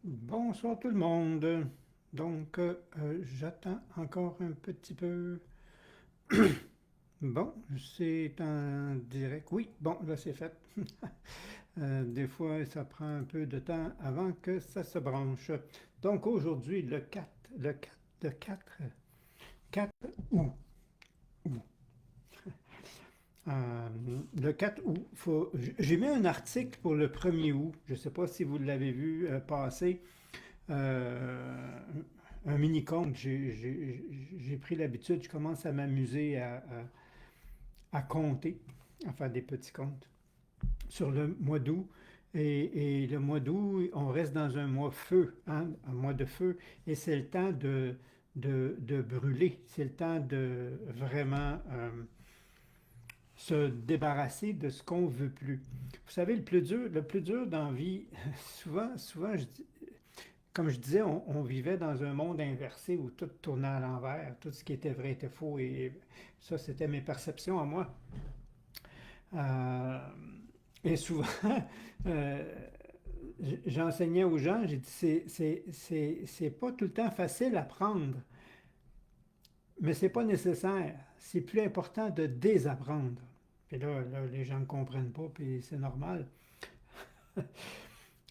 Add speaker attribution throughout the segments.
Speaker 1: Bonsoir tout le monde. J'attends encore un petit peu. Bon, c'est un direct. Oui, bon, là c'est fait. Des fois, ça prend un peu de temps avant que ça se branche. Donc aujourd'hui, le 4 août. août. Euh, le 4 août, j'ai mis un article pour le 1er août. Je ne sais pas si vous l'avez vu passer. Euh, un mini-compte. J'ai pris l'habitude, je commence à m'amuser à compter, à faire des petits comptes sur le mois d'août. Et le mois d'août, on reste dans un mois feu, hein, un mois de feu, et c'est le temps de brûler, c'est le temps de vraiment se débarrasser de ce qu'on veut plus. Vous savez, le plus dur dans la vie, souvent, comme je disais, on vivait dans un monde inversé où tout tournait à l'envers, tout ce qui était vrai était faux, et ça, c'était mes perceptions à moi. Euh, et souvent, euh, j'enseignais aux gens, j'ai dit, c'est pas tout le temps facile à prendre, mais c'est pas nécessaire. C'est plus important de désapprendre. Puis là, les gens ne comprennent pas, puis c'est normal.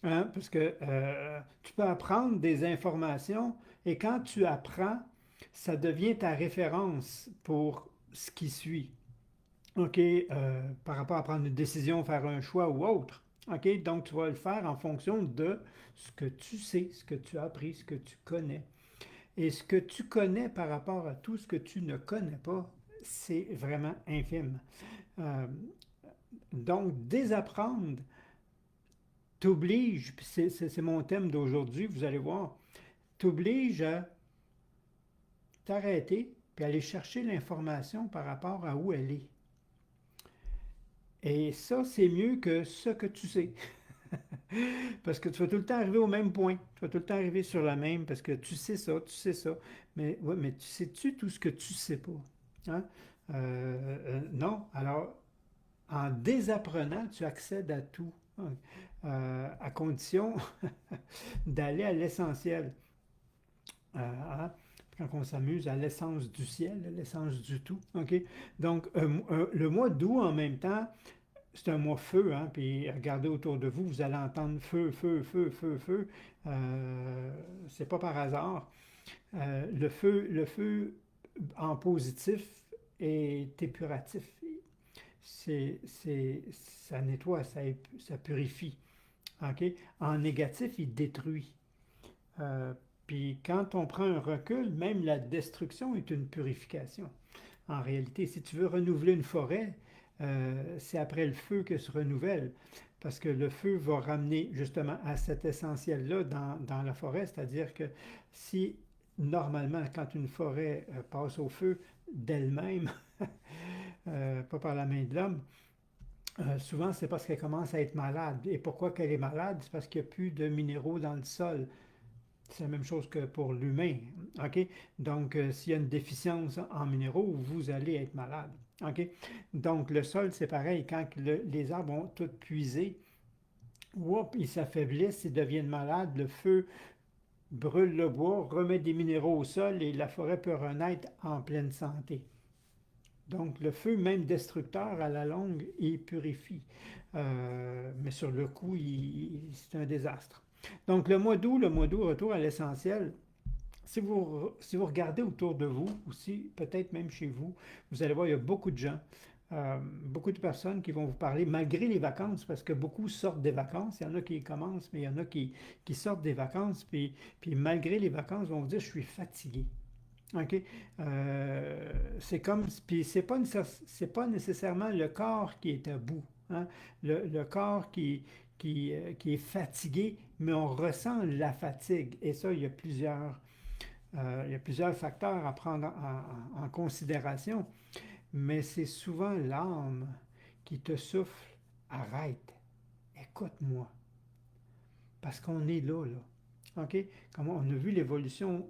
Speaker 1: Hein, parce que tu peux apprendre des informations et quand tu apprends, ça devient ta référence pour ce qui suit. OK, par rapport à prendre une décision, faire un choix ou autre. OK, donc tu vas le faire en fonction de ce que tu sais, ce que tu as appris, ce que tu connais. Et ce que tu connais par rapport à tout ce que tu ne connais pas, c'est vraiment infime. Euh, donc, désapprendre t'oblige, puis c'est mon thème d'aujourd'hui, vous allez voir, t'oblige à t'arrêter puis aller chercher l'information par rapport à où elle est. Et ça, c'est mieux que ce que tu sais. Parce que tu vas tout le temps arriver au même point. Tu vas tout le temps arriver sur la même parce que tu sais ça, tu sais ça. Mais, ouais, mais tu sais-tu tout ce que tu sais pas? Hein? Non. Alors, en désapprenant, tu accèdes à tout. Hein, à condition d'aller à l'essentiel. Hein, quand on s'amuse à l'essence du ciel, à l'essence du tout. OK? Donc, le mois d'août, en même temps, c'est un mois feu, hein, puis regardez autour de vous, vous allez entendre feu, feu, feu, feu, feu. C'est pas par hasard. Le feu en positif est épuratif. Ça nettoie, ça purifie. OK? En négatif, il détruit. Euh, Puis quand on prend un recul, même la destruction est une purification. En réalité, si tu veux renouveler une forêt, c'est après le feu que se renouvelle. Parce que le feu va ramener justement à cet essentiel-là dans la forêt. C'est-à-dire que si normalement, quand une forêt passe au feu d'elle-même, pas par la main de l'homme, souvent c'est parce qu'elle commence à être malade. Et pourquoi qu'elle est malade? C'est parce qu'il n'y a plus de minéraux dans le sol. C'est la même chose que pour l'humain. OK? Donc, s'il y a une déficience en minéraux, vous allez être malade. OK? Donc, le sol, c'est pareil. Quand les arbres ont tout puisé, whoop, ils s'affaiblissent, ils deviennent malades. Le feu brûle le bois, remet des minéraux au sol et la forêt peut renaître en pleine santé. Donc, le feu, même destructeur, à la longue, il purifie. Mais sur le coup, c'est un désastre. Donc, le mois d'août, retour à l'essentiel. Si vous regardez autour de vous, aussi, peut-être même chez vous, vous allez voir, il y a beaucoup de gens, beaucoup de personnes qui vont vous parler, malgré les vacances, parce que beaucoup sortent des vacances. Il y en a qui commencent, mais il y en a qui sortent des vacances, puis malgré les vacances, vont vous dire, je suis fatigué. OK? C'est comme, puis c'est pas nécessairement le corps qui est à bout, hein? Le corps qui est fatigué, mais on ressent la fatigue. Et ça, il y a plusieurs facteurs à prendre en considération, mais c'est souvent l'âme qui te souffle, arrête, écoute-moi, parce qu'on est là, là. OK? Comme on a vu l'évolution,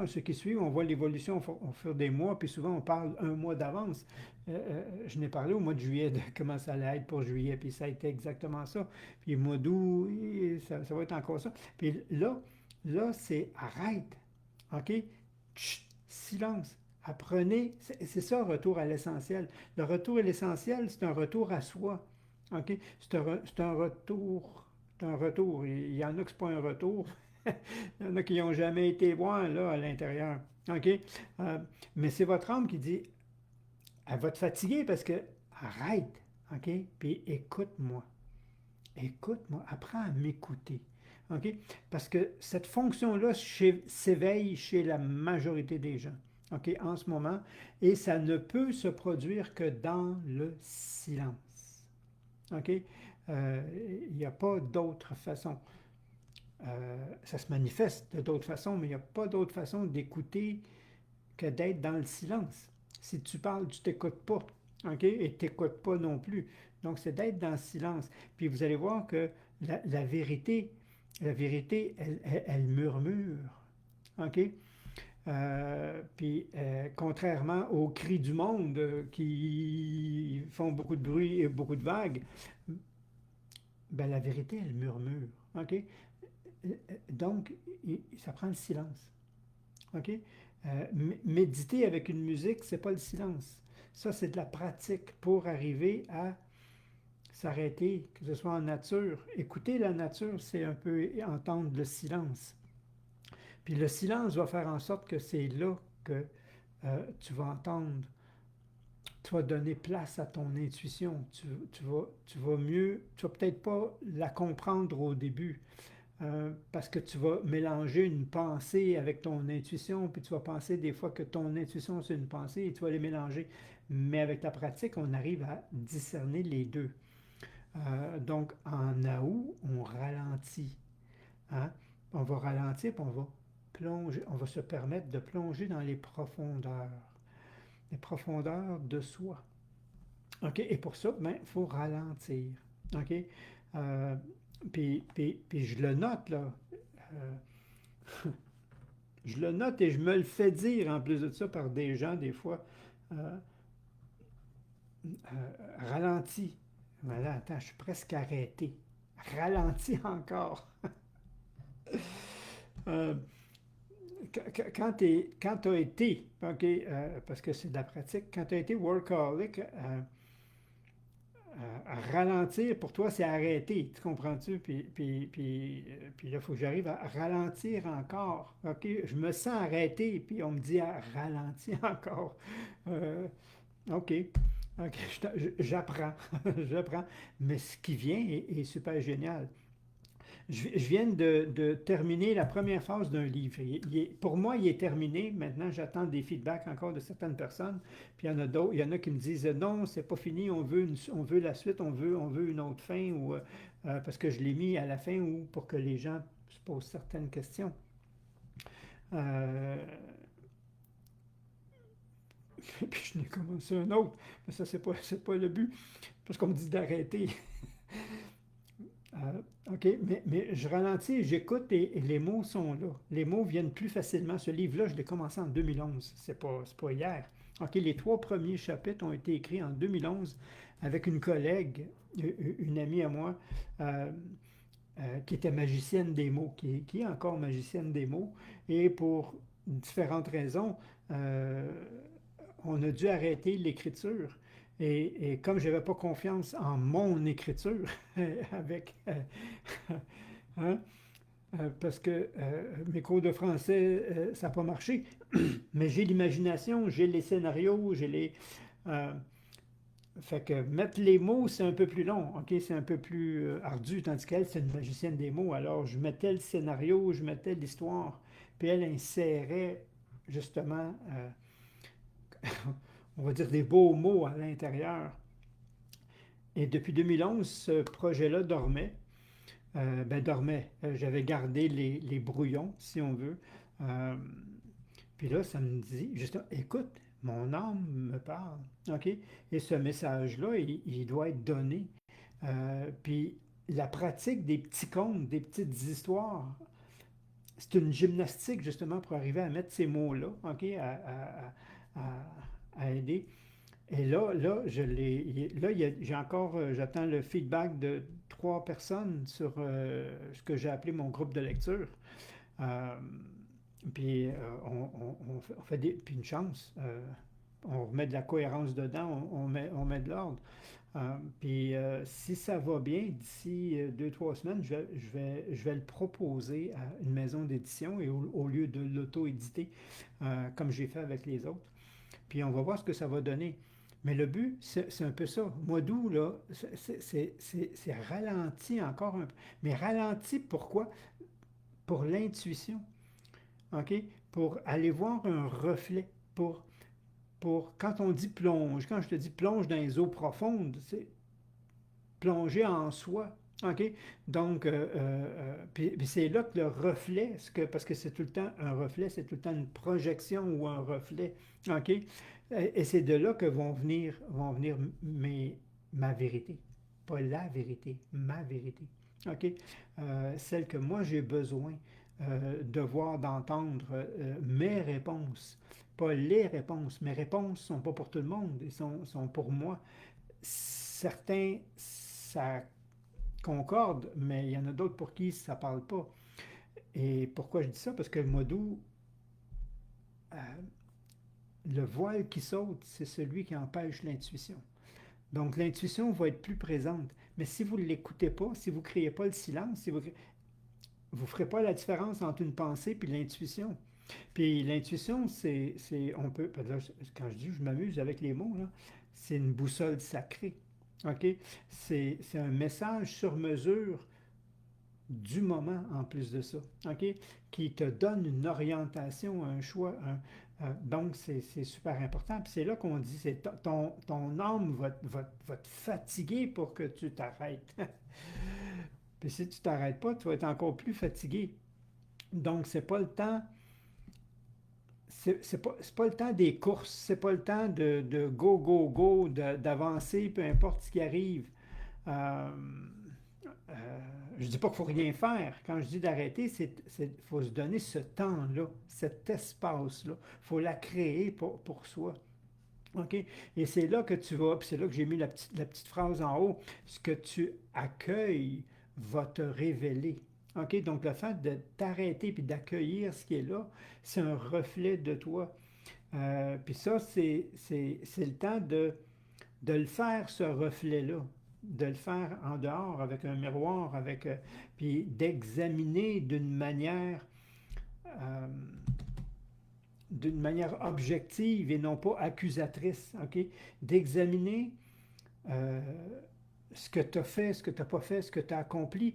Speaker 1: ceux qui suivent, on voit l'évolution au fur des mois, puis souvent on parle un mois d'avance. Je n'ai parlé au mois de juillet de comment ça allait être pour juillet, puis ça a été exactement ça. Puis le mois d'août, Ça va être encore ça. Puis là, c'est arrête, OK? Chut, silence. Apprenez, c'est ça, retour à l'essentiel. Le retour à l'essentiel, c'est un retour à soi, OK? C'est un retour, c'est un retour. Il y en a qui c'est pas un retour. Il y en a qui n'ont jamais été voir, là, à l'intérieur, OK? Euh, mais c'est votre âme qui dit, elle va te fatiguer parce que, arrête, OK? Puis écoute-moi. Écoute-moi, apprends à m'écouter. OK? Parce que cette fonction-là s'éveille chez la majorité des gens. OK? En ce moment. Et ça ne peut se produire que dans le silence. OK? Il n'y a pas d'autre façon. Ça se manifeste de d'autres façons, mais il n'y a pas d'autre façon d'écouter que d'être dans le silence. Si tu parles, tu t'écoutes pas. OK? Et tu n'écoutes pas non plus. Donc, c'est d'être dans le silence. Puis vous allez voir que la vérité, elle murmure. OK? Puis, contrairement aux cris du monde qui font beaucoup de bruit et beaucoup de vagues, ben, la vérité, elle murmure. OK? Donc, ça prend le silence. OK? Méditer avec une musique, c'est pas le silence. Ça, c'est de la pratique pour arriver à s'arrêter, que ce soit en nature. Écouter la nature, c'est un peu entendre le silence. Puis le silence va faire en sorte que c'est là que tu vas entendre, tu vas donner place à ton intuition. Tu vas mieux, tu vas peut-être pas la comprendre au début, parce que tu vas mélanger une pensée avec ton intuition, puis tu vas penser des fois que ton intuition c'est une pensée et tu vas les mélanger. Mais avec la pratique, on arrive à discerner les deux. Donc en Naou, on ralentit. Hein? On va ralentir, puis on va plonger, on va se permettre de plonger dans les profondeurs de soi. OK? Et pour ça, ben, il faut ralentir. OK? Euh, puis je le note, là. Euh, je le note et je me le fais dire en plus de ça par des gens, des fois. Euh, Ralentis. Voilà, attends, je suis presque arrêté. Ralentis encore. Euh, quand tu as été, OK, parce que c'est de la pratique, quand tu as été workaholic, ralentir, pour toi, c'est arrêter. Tu comprends-tu? Puis là, il faut que j'arrive à ralentir encore. OK? Je me sens arrêté, puis on me dit à ralentir encore. Euh, OK. OK, j'apprends. J'apprends. Mais ce qui vient est super génial. Je viens de terminer la première phase d'un livre. Pour moi, il est terminé. Maintenant, j'attends des feedbacks encore de certaines personnes. Puis il y en a d'autres, il y en a qui me disent non, c'est pas fini, on veut la suite, on veut une autre fin, ou parce que je l'ai mis à la fin, ou pour que les gens se posent certaines questions. Euh, Puis je n'ai commencé un autre, mais ça, c'est pas le but, parce qu'on me dit d'arrêter. OK, mais je ralentis, j'écoute et les mots sont là. Les mots viennent plus facilement. Ce livre-là, je l'ai commencé en 2011. C'est pas hier. OK, les 3 premiers chapitres ont été écrits en 2011 avec une collègue, une amie à moi, euh, qui était magicienne des mots, qui est encore magicienne des mots. Et pour différentes raisons, euh, on a dû arrêter l'écriture. Et comme je n'avais pas confiance en mon écriture, avec, hein, parce que mes cours de français, ça n'a pas marché, mais j'ai l'imagination, j'ai les scénarios, j'ai les... euh, fait que mettre les mots, c'est un peu plus long, ok? C'est un peu plus ardu, tandis qu'elle, c'est une magicienne des mots. Alors, je mettais le scénario, je mettais l'histoire, puis elle insérait justement on va dire des beaux mots à l'intérieur. Et depuis 2011, ce projet-là dormait. Dormait. J'avais gardé les brouillons, si on veut. Euh, Puis là, ça me dit, justement, écoute, mon âme me parle. OK? Et ce message-là, il doit être donné. Puis la pratique des petits contes, des petites histoires, c'est une gymnastique justement pour arriver à mettre ces mots-là, OK, à aider. Et là, j'ai encore, j'attends le feedback de 3 personnes sur ce que j'ai appelé mon groupe de lecture. Euh, Puis on fait puis une chance, on remet de la cohérence dedans, on met de l'ordre. Puis si ça va bien, d'ici 2, 3 semaines, je vais le proposer à une maison d'édition et au lieu de l'auto-éditer, comme j'ai fait avec les autres. Puis on va voir ce que ça va donner. Mais le but, c'est un peu ça. Mois d'août, là, c'est ralenti encore un peu. Mais ralenti, pourquoi? Pour l'intuition. OK? Pour aller voir un reflet. Quand on dit plonge, quand je te dis plonge dans les eaux profondes, c'est plonger en soi. OK? Donc, puis c'est là que le reflet, parce que c'est tout le temps un reflet, c'est tout le temps une projection ou un reflet. OK? Et c'est de là que vont venir ma vérité. Pas la vérité, ma vérité. OK? Celle que moi j'ai besoin de voir, d'entendre mes réponses. Pas les réponses. Mes réponses ne sont pas pour tout le monde, elles sont pour moi. Certains, ça concorde, mais il y en a d'autres pour qui ça ne parle pas. Et pourquoi je dis ça? Parce que le mois d'août, euh, le voile qui saute, c'est celui qui empêche l'intuition. Donc l'intuition va être plus présente. Mais si vous ne l'écoutez pas, si vous ne créez pas le silence, si vous ne ferez pas la différence entre une pensée et l'intuition. Puis l'intuition, on peut, quand je dis je m'amuse avec les mots, là, c'est une boussole sacrée. OK? C'est un message sur mesure du moment en plus de ça. OK? Qui te donne une orientation, un choix. Donc, c'est super important. Puis c'est là qu'on dit, ton âme va te fatiguer pour que tu t'arrêtes. Puis si tu t'arrêtes pas, tu vas être encore plus fatigué. Donc, c'est pas le temps. C'est pas le temps des courses, c'est pas le temps de go, go, go, d'avancer, peu importe ce qui arrive. Euh, je dis pas qu'il faut rien faire. Quand je dis d'arrêter, faut se donner ce temps-là, cet espace-là. Il faut la créer pour soi. OK? Et c'est là que tu vas, puis c'est là que j'ai mis la petite phrase en haut, ce que tu accueilles va te révéler. OK? Donc, le fait de t'arrêter puis d'accueillir ce qui est là, c'est un reflet de toi. Puis ça, c'est le temps de le faire, ce reflet-là. De le faire en dehors, avec un miroir, puis d'examiner euh, d'une manière objective et non pas accusatrice. OK? D'examiner euh, ce que tu as fait, ce que tu n'as pas fait, ce que tu as accompli.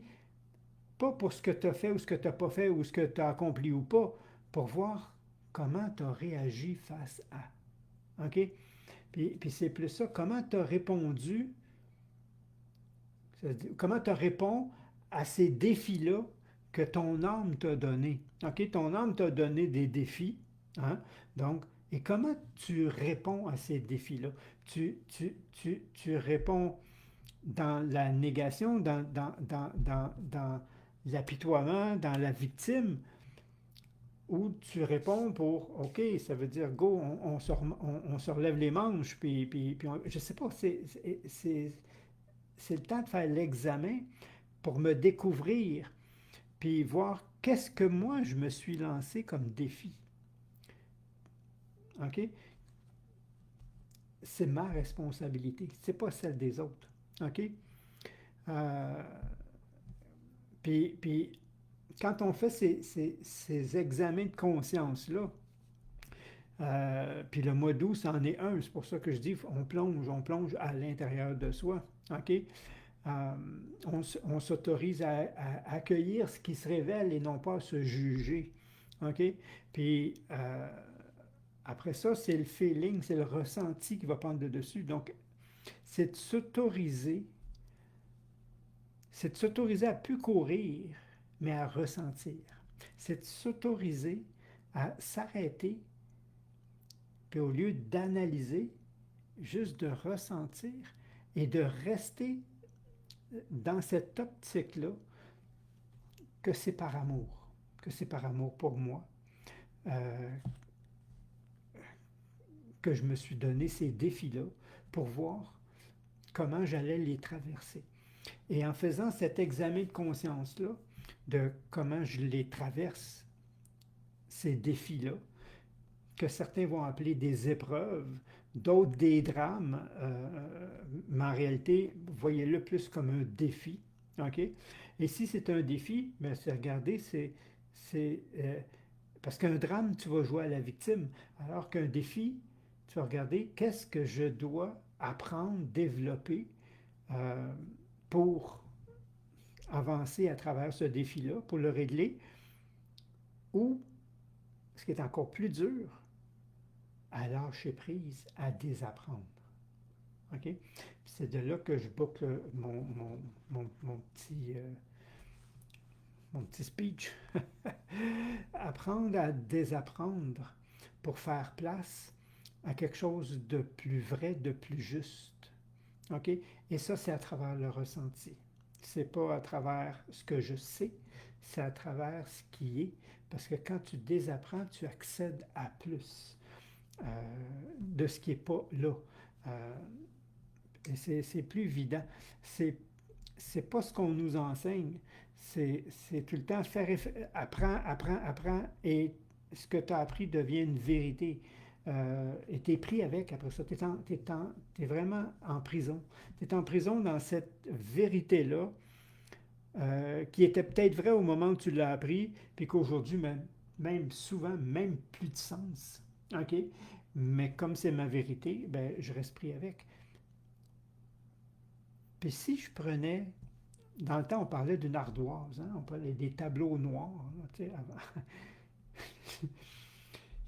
Speaker 1: Pas pour ce que tu as fait ou ce que tu n'as pas fait ou ce que tu as accompli ou pas, pour voir comment tu as réagi face à. OK? Puis c'est plus ça. Comment tu as répondu, comment tu réponds à ces défis-là que ton âme t'a donné. OK? Ton âme t'a donné des défis. Hein? Donc, et comment tu réponds à ces défis-là? Tu réponds dans la négation, dans l'apitoiement, dans la victime, ou tu réponds pour OK, ça veut dire go, on se relève les manches, puis je sais pas, c'est le temps de faire l'examen pour me découvrir, puis voir qu'est-ce que moi je me suis lancé comme défi. OK? C'est ma responsabilité, c'est pas celle des autres. OK? Euh, puis quand on fait ces examens de conscience-là, puis le mois d'août, c'en est un. C'est pour ça que je dis, on plonge à l'intérieur de soi. OK? On s'autorise à accueillir ce qui se révèle et non pas à se juger. OK? Puis après ça, c'est le feeling, c'est le ressenti qui va prendre le dessus. Donc, c'est de s'autoriser, c'est de s'autoriser à plus courir, mais à ressentir. C'est de s'autoriser à s'arrêter, puis au lieu d'analyser, juste de ressentir et de rester dans cette optique-là que c'est par amour, que c'est par amour pour moi, euh, que je me suis donné ces défis-là pour voir comment j'allais les traverser. Et en faisant cet examen de conscience-là, de comment je les traverse, ces défis-là, que certains vont appeler des épreuves, d'autres des drames, mais en réalité, voyez-le plus comme un défi. OK? Et si c'est un défi, bien, c'est regarder, c'est parce qu'un drame, tu vas jouer à la victime, alors qu'un défi, tu vas regarder qu'est-ce que je dois apprendre, développer euh, pour avancer à travers ce défi-là, pour le régler, ou, ce qui est encore plus dur, à lâcher prise, à désapprendre. OK? C'est de là que je boucle mon petit speech. Apprendre à désapprendre pour faire place à quelque chose de plus vrai, de plus juste. OK? Et ça, c'est à travers le ressenti. C'est pas à travers ce que je sais, c'est à travers ce qui est. Parce que quand tu désapprends, tu accèdes à plus de ce qui n'est pas là. Euh, et c'est plus évident. C'est pas ce qu'on nous enseigne. C'est tout le temps faire, apprends, apprends, apprends, et ce que tu as appris devient une vérité. Et tu es pris avec après ça. Tu es vraiment en prison. Tu es en prison dans cette vérité-là, qui était peut-être vraie au moment où tu l'as appris, puis qu'aujourd'hui, même souvent, même plus de sens. OK? Mais comme c'est ma vérité, ben, je reste pris avec. Puis si je prenais, dans le temps, on parlait d'une ardoise, hein? On parlait des tableaux noirs, là, tu sais, avant.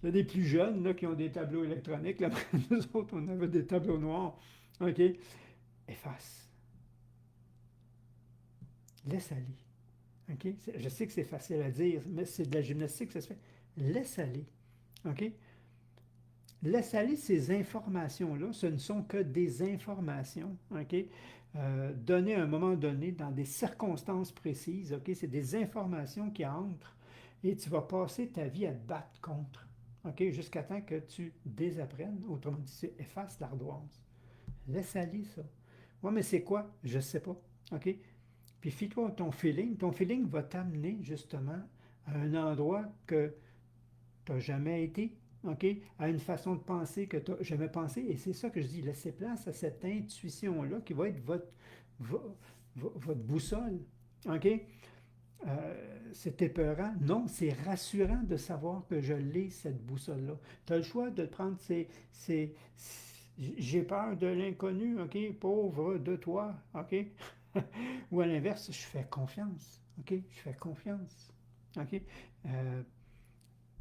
Speaker 1: Il y a des plus jeunes là, qui ont des tableaux électroniques. Là, nous autres, on avait des tableaux noirs. OK? Efface. Laisse aller. OK? Je sais que c'est facile à dire, mais c'est de la gymnastique, ça se fait. Laisse aller. OK? Laisse aller ces informations-là. Ce ne sont que des informations. OK? Données à un moment donné, dans des circonstances précises. OK? C'est des informations qui entrent et tu vas passer ta vie à te battre contre. OK? Jusqu'à temps que tu désapprennes. Autrement dit, tu effaces l'ardoise. Laisse aller ça. Ouais, mais c'est quoi? Je ne sais pas. OK? Puis fie-toi à ton feeling. Ton feeling va t'amener justement à un endroit que tu n'as jamais été, OK? À une façon de penser que tu n'as jamais pensé. Et c'est ça que je dis, laissez place à cette intuition-là qui va être votre boussole. OK? C'est épeurant. Non, c'est rassurant de savoir que je l'ai, cette boussole-là. Tu as le choix de prendre j'ai peur de l'inconnu, OK? Pauvre de toi, OK? Ou à l'inverse, je fais confiance, OK? Je fais confiance, OK? Euh,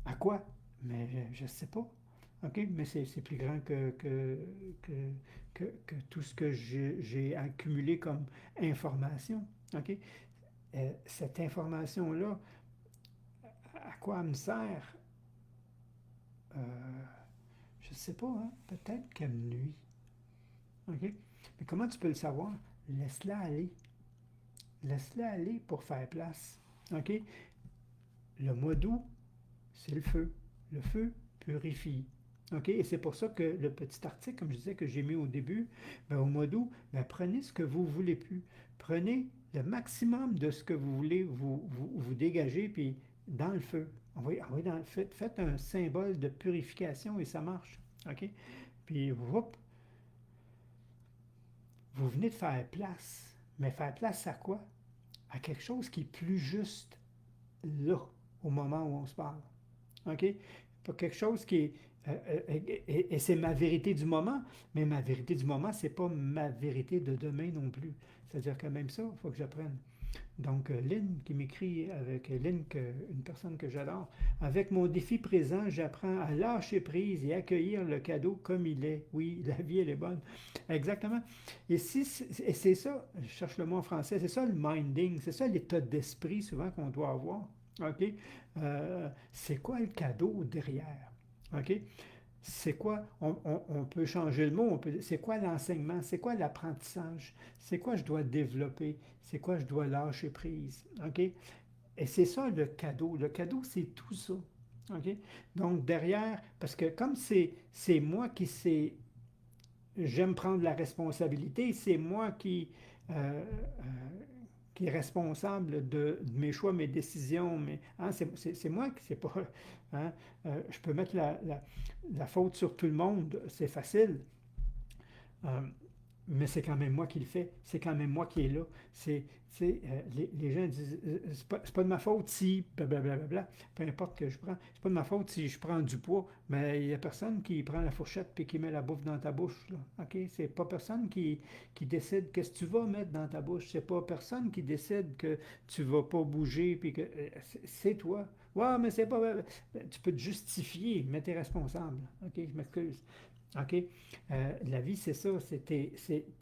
Speaker 1: à quoi? Mais je ne sais pas. OK? Mais c'est plus grand que, que tout ce que j'ai accumulé comme information. OK? Cette information-là, à quoi elle me sert? Euh, je ne sais pas, hein? Peut-être qu'elle me nuit. OK? Mais comment tu peux le savoir? Laisse-la aller. Laisse-la aller pour faire place. OK? Le mois d'août, c'est le feu. Le feu purifie. OK? Et c'est pour ça que le petit article, comme je disais, que j'ai mis au début, ben, au mois d'août, ben, prenez ce que vous voulez plus. Prenez le maximum de ce que vous voulez vous dégager, puis dans le feu. Envoyez dans le feu. Faites un symbole de purification et ça marche. OK? Puis, whoop, vous venez de faire place. Mais faire place à quoi? À quelque chose qui est plus juste là, au moment où on se parle. OK? Pas quelque chose qui est... et c'est ma vérité du moment, mais ma vérité du moment, c'est pas ma vérité de demain non plus. C'est-à-dire que même ça, il faut que j'apprenne. Donc, Lynn qui m'écrit avec Lynn, une personne que j'adore, avec mon défi présent, j'apprends à lâcher prise et accueillir le cadeau comme il est. Oui, la vie, elle est bonne. Exactement. Et c'est ça, je cherche le mot en français, c'est ça le minding, c'est ça l'état d'esprit souvent qu'on doit avoir. OK? C'est quoi le cadeau derrière? OK? C'est quoi, on peut changer le mot, c'est quoi l'enseignement, c'est quoi l'apprentissage, c'est quoi je dois développer, c'est quoi je dois lâcher prise, OK? Et c'est ça le cadeau c'est tout ça, OK? Donc derrière, parce que comme c'est moi qui sais, j'aime prendre la responsabilité, c'est moi qui euh, qui est responsable de mes choix, mes décisions, hein, c'est moi qui c'est pas. Hein, je peux mettre la faute sur tout le monde, c'est facile. Euh, mais c'est quand même moi qui le fais, c'est quand même moi qui est là. Les gens disent, c'est pas de ma faute si, blablabla, peu importe que je prends, c'est pas de ma faute si je prends du poids, mais il n'y a personne qui prend la fourchette et qui met la bouffe dans ta bouche, là. OK? C'est pas personne qui décide qu'est-ce que tu vas mettre dans ta bouche, c'est pas personne qui décide que tu vas pas bouger, puis que c'est toi. Ouais, mais c'est pas. Tu peux te justifier, mais tu es responsable. OK, je m'excuse. OK? La vie, c'est ça. T'es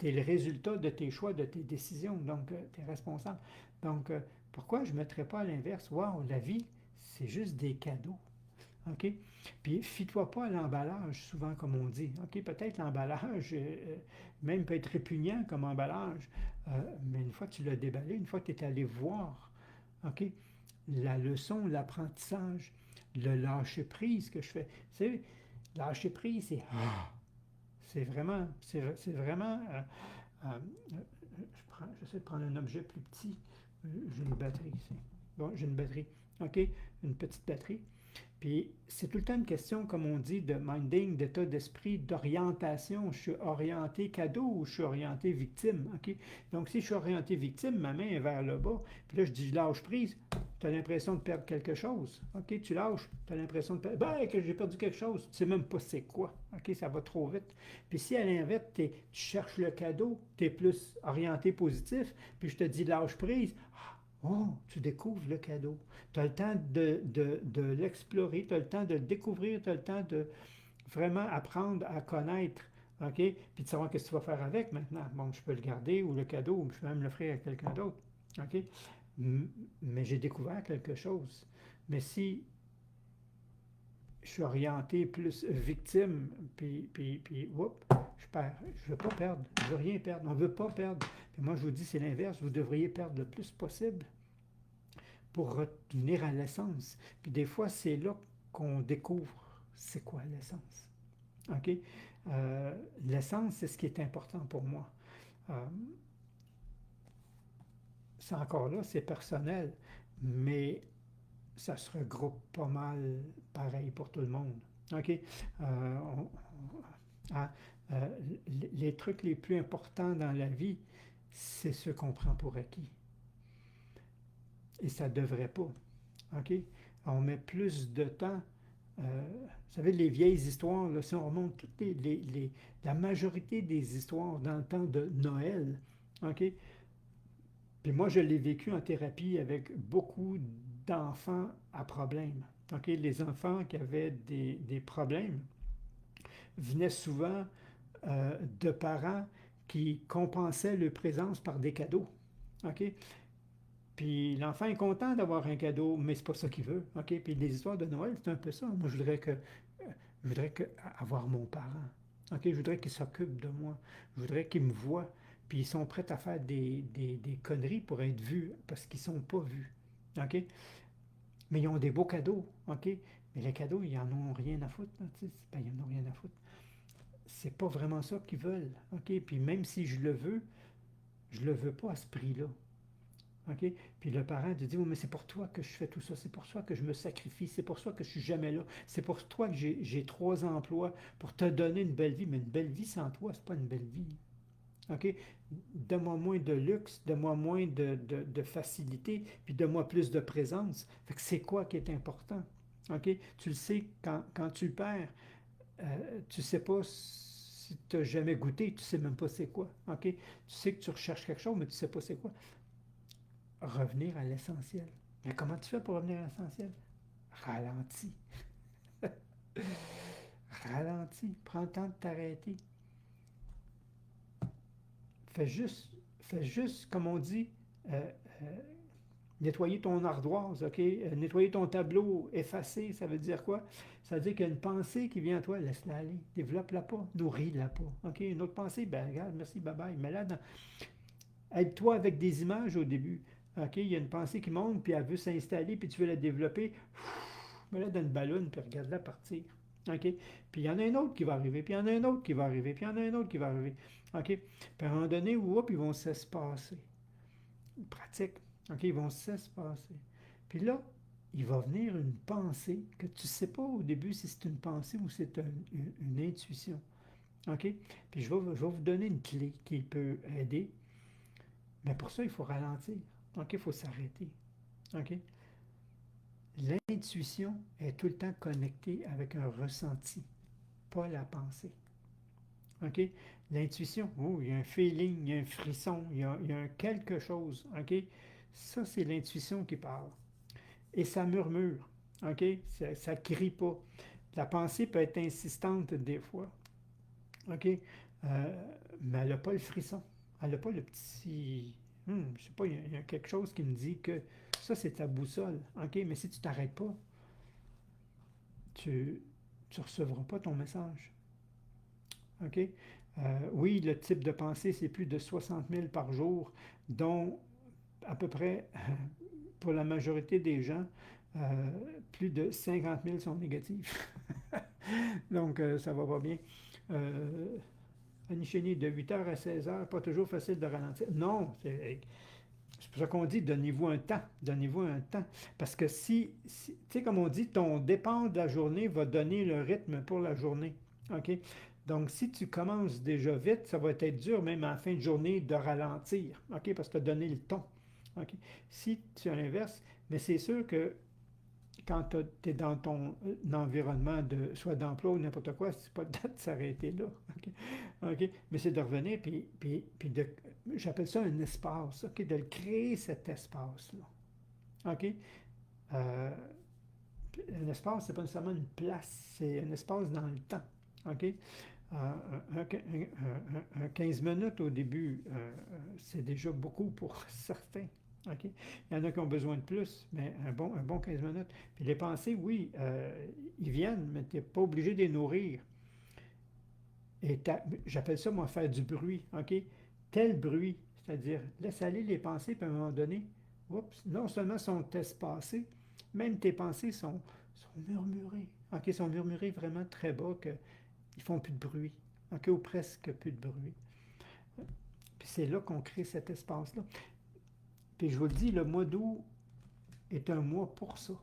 Speaker 1: le résultat de tes choix, de tes décisions. Donc, tu es responsable. Donc, pourquoi je ne mettrais pas à l'inverse? Wow, la vie, c'est juste des cadeaux. OK? Puis, fie-toi pas à l'emballage, souvent, comme on dit. OK? Peut-être l'emballage, même peut être répugnant comme emballage. Mais une fois que tu l'as déballé, une fois que tu es allé voir, OK? La leçon, l'apprentissage, le lâcher-prise que je fais. C'est lâcher prise, c'est vraiment, j'essaie de prendre un objet plus petit. J'ai une batterie ici. Bon, j'ai une batterie. OK? Une petite batterie. Puis c'est tout le temps une question, comme on dit, de minding, d'état d'esprit, d'orientation. Je suis orienté cadeau ou je suis orienté victime. OK? Donc si je suis orienté victime, ma main est vers le bas. Puis là, je dis, je lâche prise. Tu as l'impression de perdre quelque chose. OK? Tu lâches. Tu as l'impression de perdre. Ben, que j'ai perdu quelque chose. Tu ne sais même pas c'est quoi. OK? Ça va trop vite. Puis si à l'inverse, tu cherches le cadeau, tu es plus orienté positif, puis je te dis lâche prise. Oh, tu découvres le cadeau. Tu as le temps de l'explorer, tu as le temps de le découvrir, tu as le temps de vraiment apprendre à connaître. OK? Puis de savoir ce que tu vas faire avec maintenant. Bon, je peux le garder ou le cadeau, ou je peux même l'offrir à quelqu'un d'autre. OK? Mais j'ai découvert quelque chose. Mais si je suis orienté plus victime, puis whoop, je perds. Je ne veux pas perdre. Je ne veux rien perdre. On ne veut pas perdre. Puis moi, je vous dis, c'est l'inverse. Vous devriez perdre le plus possible pour revenir à l'essence. Puis des fois, c'est là qu'on découvre c'est quoi l'essence. OK? L'essence, c'est ce qui est important pour moi. Euh, c'est encore là, c'est personnel, mais ça se regroupe pas mal pareil pour tout le monde. OK? On, ah, euh, les trucs les plus importants dans la vie, c'est ce qu'on prend pour acquis. Et ça ne devrait pas. OK? On met plus de temps. Vous savez, les vieilles histoires, là, si on remonte la majorité des histoires dans le temps de Noël, OK? Puis moi, je l'ai vécu en thérapie avec beaucoup d'enfants à problème. OK? Les enfants qui avaient des problèmes venaient souvent de parents qui compensaient leur présence par des cadeaux. OK? Puis l'enfant est content d'avoir un cadeau, mais c'est pas ça qu'il veut. OK? Puis les histoires de Noël, c'est un peu ça. Moi, je voudrais avoir mon parent. OK? Je voudrais qu'il s'occupe de moi. Je voudrais qu'il me voie. Puis ils sont prêts à faire des conneries pour être vus parce qu'ils ne sont pas vus. OK? Mais ils ont des beaux cadeaux. OK? Mais les cadeaux, ils n'en ont rien à foutre. Là, ben, ils n'en ont rien à foutre. C'est pas vraiment ça qu'ils veulent. OK? Puis même si je le veux pas à ce prix-là. OK? Puis le parent te dit, oh, mais c'est pour toi que je fais tout ça, c'est pour toi que je me sacrifie, c'est pour toi que je suis jamais là, c'est pour toi que j'ai 3 emplois pour te donner une belle vie, mais une belle vie sans toi, c'est pas une belle vie. OK? Donne-moi moins de luxe, donne-moi moins de facilité, puis donne-moi plus de présence. Fait que c'est quoi qui est important? OK? Tu le sais, quand tu le perds, tu sais pas si tu n'as jamais goûté, tu sais même pas c'est quoi. OK? Tu sais que tu recherches quelque chose, mais tu sais pas c'est quoi. Revenir à l'essentiel. Mais comment tu fais pour revenir à l'essentiel? Ralentis. Ralentis. Prends le temps de t'arrêter. Fais juste, fais juste, comme on dit, euh, euh, nettoyer ton ardoise, OK? Nettoyer ton tableau, effacer, ça veut dire quoi? Ça veut dire qu'il y a une pensée qui vient à toi, laisse-la aller. Développe-la pas, nourris-la pas. OK? Une autre pensée, ben regarde, merci, bye-bye. Mais là, aide-toi avec des images au début. OK? Il y a une pensée qui monte, puis elle veut s'installer, puis tu veux la développer. Mets-la dans une ballonne, puis regarde-la partir. OK? Puis il y en a un autre qui va arriver, puis il y en a un autre qui va arriver, puis il y en a un autre qui va arriver. OK? Puis à un moment donné, hop, ils vont s'espacer. Pratique. OK? Ils vont s'espacer. Puis là, il va venir une pensée que tu ne sais pas au début si c'est une pensée ou c'est une intuition. OK? Puis je vais vous donner une clé qui peut aider. Mais pour ça, il faut ralentir. OK? Il faut s'arrêter. OK? L'intuition est tout le temps connectée avec un ressenti, pas la pensée. OK? L'intuition, oh, il y a un feeling, il y a un frisson, il y a un quelque chose. OK? Ça, c'est l'intuition qui parle. Et ça murmure. OK? Ça ne crie pas. La pensée peut être insistante des fois. OK? Mais elle n'a pas le frisson. Elle n'a pas le petit. Je ne sais pas, il y a quelque chose qui me dit que ça, c'est ta boussole. OK? Mais si tu t'arrêtes pas, tu ne recevras pas ton message. OK? Oui, le type de pensée, c'est plus de 60 000 par jour, dont à peu près, pour la majorité des gens, euh, plus de 50 000 sont négatifs. Donc, ça va pas bien. Annie de 8 heures à 16 heures, pas toujours facile de ralentir. Non, c'est pour ça qu'on dit donnez-vous un temps. Donnez-vous un temps. Parce que tu sais, comme on dit, ton départ de la journée va donner le rythme pour la journée. OK? Donc, si tu commences déjà vite, ça va être dur, même en fin de journée, de ralentir. OK? Parce que tu as donné le ton. OK? Si tu as l'inverse, mais c'est sûr que quand tu es dans ton environnement, soit d'emploi ou n'importe quoi, c'est pas de date de s'arrêter là. OK? OK? Mais c'est de revenir, puis j'appelle ça un espace, OK? De créer cet espace-là. OK? Euh, un espace, c'est pas nécessairement une place, c'est un espace dans le temps. OK? Un 15 minutes au début, c'est déjà beaucoup pour certains. OK? Il y en a qui ont besoin de plus, mais un bon 15 minutes. Puis les pensées, oui, ils viennent, mais tu n'es pas obligé de les nourrir. Et j'appelle ça, moi, faire du bruit. OK? Tel bruit, c'est-à-dire laisse aller les pensées, puis à un moment donné, oups, non seulement sont espacées, même tes pensées sont murmurées. OK? Sont murmurées vraiment très bas qu'ils font plus de bruit. OK? Ou presque plus de bruit. Puis c'est là qu'on crée cet espace-là. Puis je vous le dis, le mois d'août est un mois pour ça.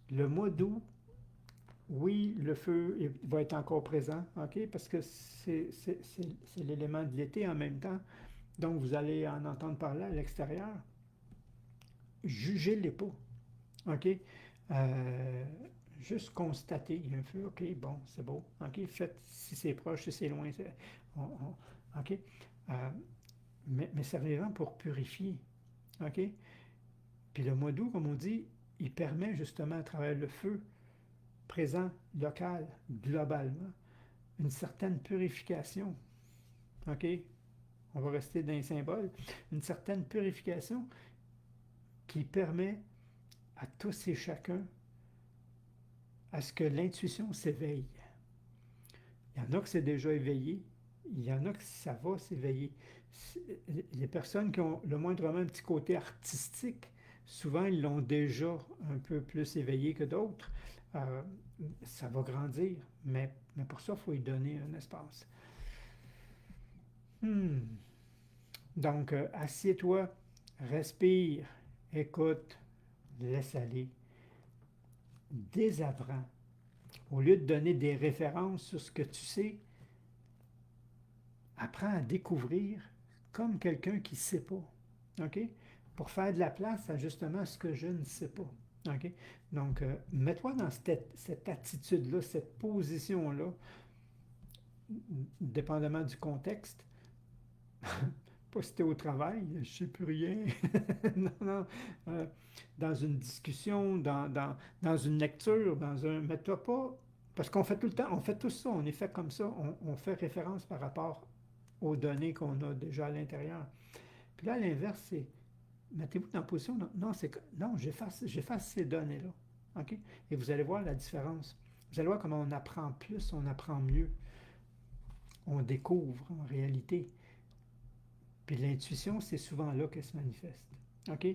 Speaker 1: Le mois d'août, oui, le feu va être encore présent, OK? Parce que c'est l'élément de l'été en même temps. Donc, vous allez en entendre parler à l'extérieur. Jugez-les pas, OK? Euh, juste constater, il y a un feu, OK, bon, c'est beau, OK? Faites si c'est proche, si c'est loin, OK? Euh, mais c'est vraiment pour purifier, OK? Puis le mois d'août, comme on dit, il permet justement à travers le feu présent, local, globalement, une certaine purification. OK? On va rester dans les symboles. Une certaine purification qui permet à tous et chacun à ce que l'intuition s'éveille. Il y en a que c'est déjà éveillé, il y en a que ça va s'éveiller. Les personnes qui ont le moindrement un petit côté artistique, souvent ils l'ont déjà un peu plus éveillé que d'autres. Euh, Ça va grandir, mais pour ça, il faut y donner un espace. Hmm. Donc, assieds-toi, respire, écoute, laisse aller, désapprends. Au lieu de donner des références sur ce que tu sais, apprends à découvrir comme quelqu'un qui ne sait pas. OK? Pour faire de la place à justement ce que je ne sais pas. OK? Donc, mets-toi dans cette attitude-là, cette position-là, dépendamment du contexte. Pas si tu es au travail, je ne sais plus rien. Non, non. Euh, dans une discussion, dans une lecture, mets-toi pas. Parce qu'on fait tout le temps, on fait tout ça, on est fait comme ça, on fait référence par rapport aux données qu'on a déjà à l'intérieur. Puis là, à l'inverse, c'est mettez-vous dans la position, non, non, j'efface ces données-là. OK? Et vous allez voir la différence. Vous allez voir comment on apprend plus, on apprend mieux. On découvre en réalité. Puis l'intuition, c'est souvent là qu'elle se manifeste. OK?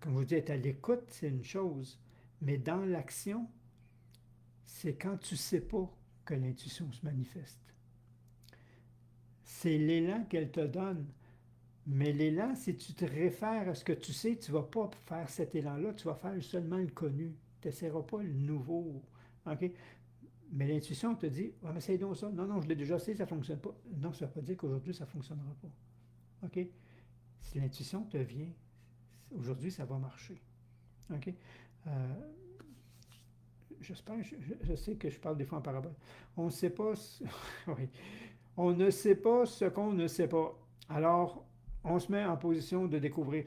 Speaker 1: Comme je vous dis, être à l'écoute, c'est une chose. Mais dans l'action, c'est quand tu ne sais pas que l'intuition se manifeste. C'est l'élan qu'elle te donne. Mais l'élan, si tu te réfères à ce que tu sais, tu ne vas pas faire cet élan-là, tu vas faire seulement le connu. Tu n'essaieras pas le nouveau. OK? Mais l'intuition te dit, ah, mais essaye donc ça. Non, non, je l'ai déjà essayé, ça ne fonctionne pas. Non, ça ne veut pas dire qu'aujourd'hui, ça ne fonctionnera pas. OK? Si l'intuition te vient, aujourd'hui, ça va marcher. OK? Euh, J'espère, je sais que je parle des fois en parabole. On ne sait pas, oui, on ne sait pas ce qu'on ne sait pas. Alors, on se met en position de découvrir.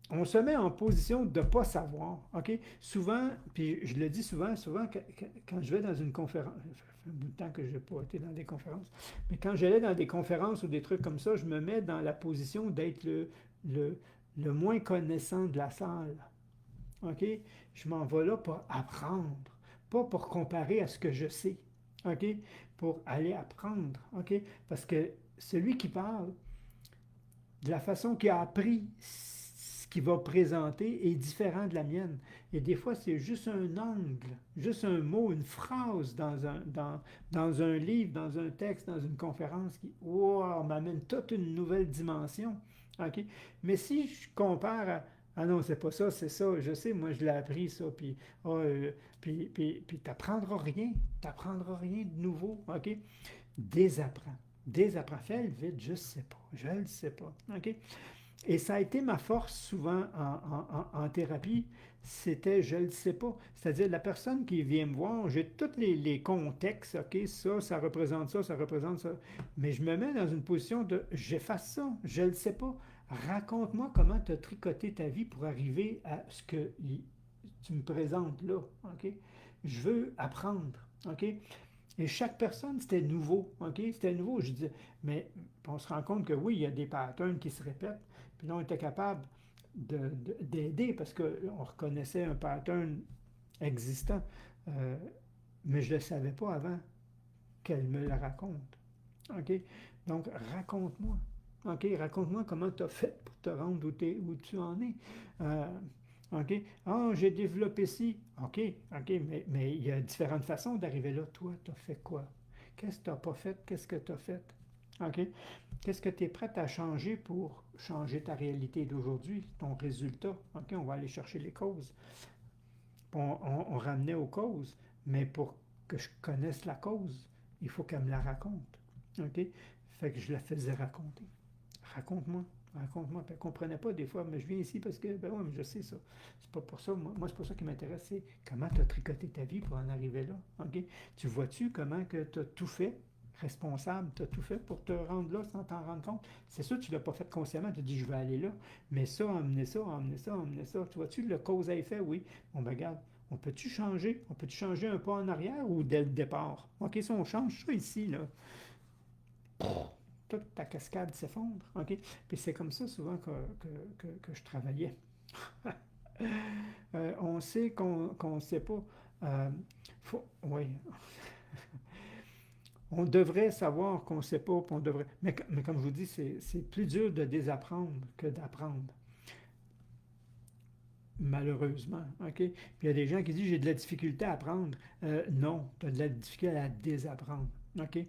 Speaker 1: On se met en position de ne pas savoir. OK? Souvent, puis je le dis souvent, quand je vais dans une conférence, ça fait un bout de temps que je n'ai pas été dans des conférences, mais quand j'allais dans des conférences ou des trucs comme ça, je me mets dans la position d'être le moins connaissant de la salle. OK? Je m'en vais là pour apprendre, pas pour comparer à ce que je sais. OK? Pour aller apprendre. OK? Parce que celui qui parle, de la façon qu'il a appris ce qu'il va présenter est différent de la mienne. Et des fois, c'est juste un angle, juste un mot, une phrase dans un livre, dans un texte, dans une conférence qui wow, m'amène toute une nouvelle dimension. OK? Mais si je compare à ah non, c'est pas ça, c'est ça, je sais, moi je l'ai appris ça, puis t'apprendras rien de nouveau, OK? Désapprends. Désapprends. Fais le vite, je ne sais pas. Je ne le sais pas. OK? Et ça a été ma force souvent en thérapie, c'était je ne le sais pas. C'est-à-dire la personne qui vient me voir, j'ai tous les contextes, OK? Ça représente ça, ça représente ça. Mais je me mets dans une position de j'efface ça, je ne le sais pas. Raconte-moi comment tu as tricoté ta vie pour arriver à ce que tu me présentes là. OK? Je veux apprendre. OK? Et chaque personne, c'était nouveau. OK? C'était nouveau. Je disais, mais on se rend compte que oui, il y a des patterns qui se répètent. Puis là, on était capable d'aider parce qu'on reconnaissait un pattern existant. Euh, mais je ne le savais pas avant qu'elle me le raconte. OK? Donc, raconte-moi. OK? Raconte-moi comment tu as fait pour te rendre où tu en es. Euh, OK? Ah, j'ai développé ci. OK, OK, mais il y a différentes façons d'arriver là. Toi, tu as fait quoi? Qu'est-ce que tu n'as pas fait? Qu'est-ce que tu as fait? OK? Qu'est-ce que tu es prête à changer pour changer ta réalité d'aujourd'hui, ton résultat? OK, on va aller chercher les causes. On ramenait aux causes, mais pour que je connaisse la cause, il faut qu'elle me la raconte. OK? Fait que je la faisais raconter. Raconte-moi. Raconte-moi. Elle ne comprenait pas des fois, mais je viens ici parce que, ben oui, mais je sais ça. C'est pas pour ça. Moi c'est pas ça qui m'intéresse. C'est comment tu as tricoté ta vie pour en arriver là. OK? Tu vois-tu comment que tu as tout fait, responsable, tu as tout fait pour te rendre là sans t'en rendre compte? C'est sûr que tu ne l'as pas fait consciemment. Tu te dis, je vais aller là. Mais ça, emmener ça, emmener ça, emmener ça. Tu vois-tu le cause à effet? Oui. Bon, ben regarde. On peut-tu changer? On peut-tu changer un pas en arrière ou dès le départ? OK, si on change ça ici, là, toute ta cascade s'effondre. OK? Puis c'est comme ça souvent que je travaillais. On sait qu'on ne sait pas. Oui. On devrait savoir qu'on ne sait pas, puis on devrait. Mais comme je vous dis, c'est plus dur de désapprendre que d'apprendre. Malheureusement. OK? Puis il y a des gens qui disent j'ai de la difficulté à apprendre. Non, tu as de la difficulté à désapprendre. OK?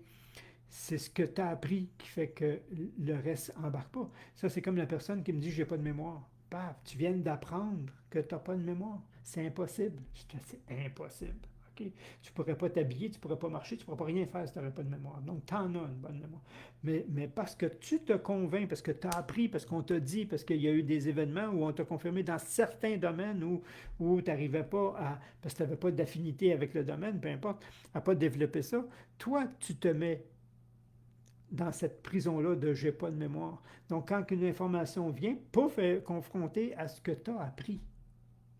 Speaker 1: C'est ce que tu as appris qui fait que le reste embarque pas. Ça, c'est comme la personne qui me dit j'ai pas de mémoire. Paf, tu viens d'apprendre que tu n'as pas de mémoire. C'est impossible. C'est impossible. OK? Tu ne pourrais pas t'habiller, tu ne pourrais pas marcher, tu ne pourrais pas rien faire si tu n'aurais pas de mémoire. Donc, tu en as une bonne mémoire. Mais parce que tu te convaincs, parce que tu as appris, parce qu'on t'a dit, parce qu'il y a eu des événements où on t'a confirmé dans certains domaines où tu n'arrivais pas à, parce que tu n'avais pas d'affinité avec le domaine, peu importe, à pas développer ça, toi, tu te mets dans cette prison-là de j'ai pas de mémoire. Donc, quand une information vient, pouf, elle est confrontée à ce que tu as appris,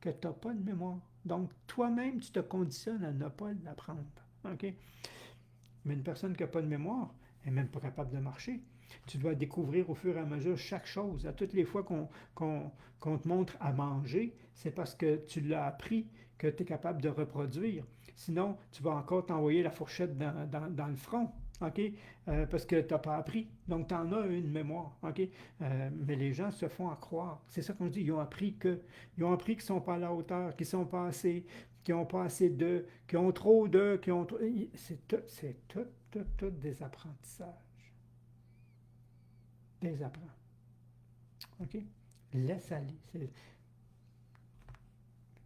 Speaker 1: que tu n'as pas de mémoire. Donc, toi-même, tu te conditionnes à ne pas l'apprendre. OK? Mais une personne qui n'a pas de mémoire n'est même pas capable de marcher. Tu dois découvrir au fur et à mesure chaque chose. À toutes les fois qu'on te montre à manger, c'est parce que tu l'as appris que tu es capable de reproduire. Sinon, tu vas encore t'envoyer la fourchette dans le front. OK? Parce que tu n'as pas appris. Donc, tu en as une mémoire. OK? Mais les gens se font à croire. C'est ça qu'on dit. Ils ont appris que. Ils ont appris qu'ils ne sont pas à la hauteur, qu'ils ne sont pas assez, qu'ils n'ont pas assez de, qu'ils ont trop de, qu'ils ont trop. C'est tout des apprentissages. Des apprends. OK? Laisse aller. C'est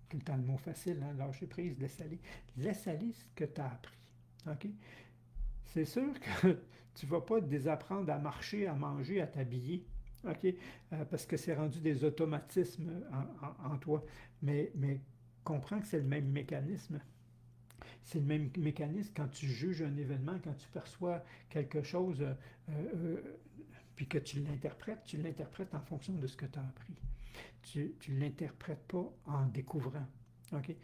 Speaker 1: tout le temps le mot facile, hein? Lâcher prise, laisse aller. Laisse aller ce que tu as appris. OK? C'est sûr que tu ne vas pas désapprendre à marcher, à manger, à t'habiller, OK? Parce que c'est rendu des automatismes en toi. Mais comprends que c'est le même mécanisme. C'est le même mécanisme quand tu juges un événement, quand tu perçois quelque chose, euh, puis que tu l'interprètes en fonction de ce que tu as appris. Tu ne l'interprètes pas en découvrant. OK?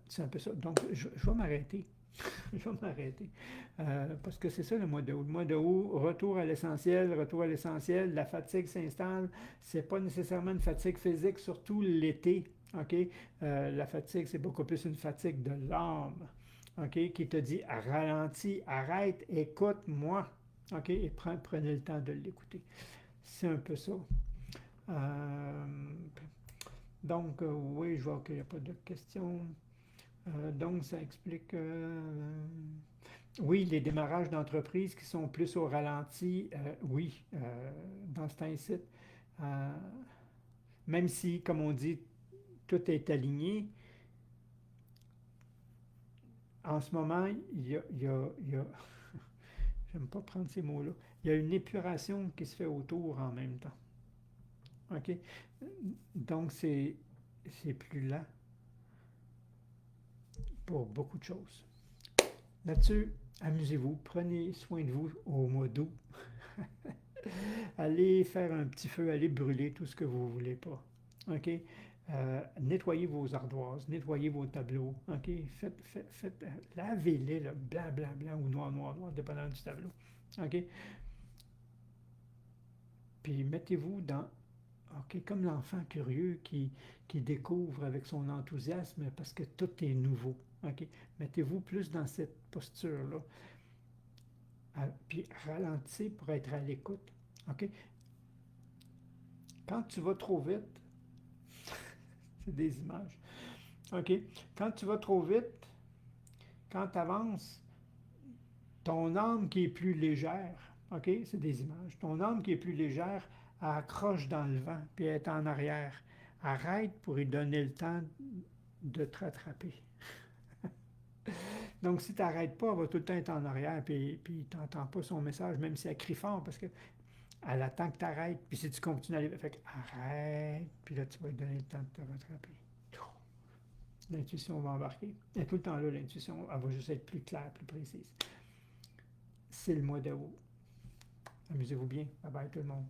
Speaker 1: C'est un peu ça. Donc, je vais m'arrêter. Je vais m'arrêter. Parce que c'est ça le mois d'août. Le mois d'août, retour à l'essentiel, retour à l'essentiel. La fatigue s'installe. C'est pas nécessairement une fatigue physique, surtout l'été. OK? La fatigue, c'est beaucoup plus une fatigue de l'âme. OK? Qui te dit ralentis, arrête, écoute-moi. OK? Et prenez le temps de l'écouter. C'est un peu ça. Euh, donc, oui, je vois qu'il n'y a pas de questions. Donc, ça explique, oui, les démarrages d'entreprises qui sont plus au ralenti, oui, dans ce temps-ci. Euh, Même si, comme on dit, tout est aligné, en ce moment, j'aime pas prendre ces mots-là, il y a une épuration qui se fait autour en même temps. OK? Donc, c'est plus lent pour beaucoup de choses. Là-dessus, amusez-vous, prenez soin de vous au mois d'août. Allez faire un petit feu, allez brûler tout ce que vous ne voulez pas. OK? Nettoyez vos ardoises, nettoyez vos tableaux. OK? Lavez-les, là, blanc, blanc, blanc ou noir, noir, noir, dépendant du tableau. OK? Puis mettez-vous dans, OK, comme l'enfant curieux qui découvre avec son enthousiasme parce que tout est nouveau. OK? Mettez-vous plus dans cette posture-là. Puis ralentissez pour être à l'écoute. OK? Quand tu vas trop vite, c'est des images. OK? Quand tu vas trop vite, quand tu avances, ton âme qui est plus légère, OK? C'est des images. Ton âme qui est plus légère, elle accroche dans le vent, puis elle est en arrière. Arrête pour lui donner le temps de te rattraper. Donc, si tu n'arrêtes pas, elle va tout le temps être en arrière, puis tu n'entends pas son message, même si elle crie fort, parce qu'elle attend que tu arrêtes. Puis si tu continues à aller, fait arrête, puis là, tu vas lui donner le temps de te rattraper. L'intuition va embarquer. Et tout le temps là, l'intuition, elle va juste être plus claire, plus précise. C'est le mois d'août. Amusez-vous bien. Bye bye tout le monde.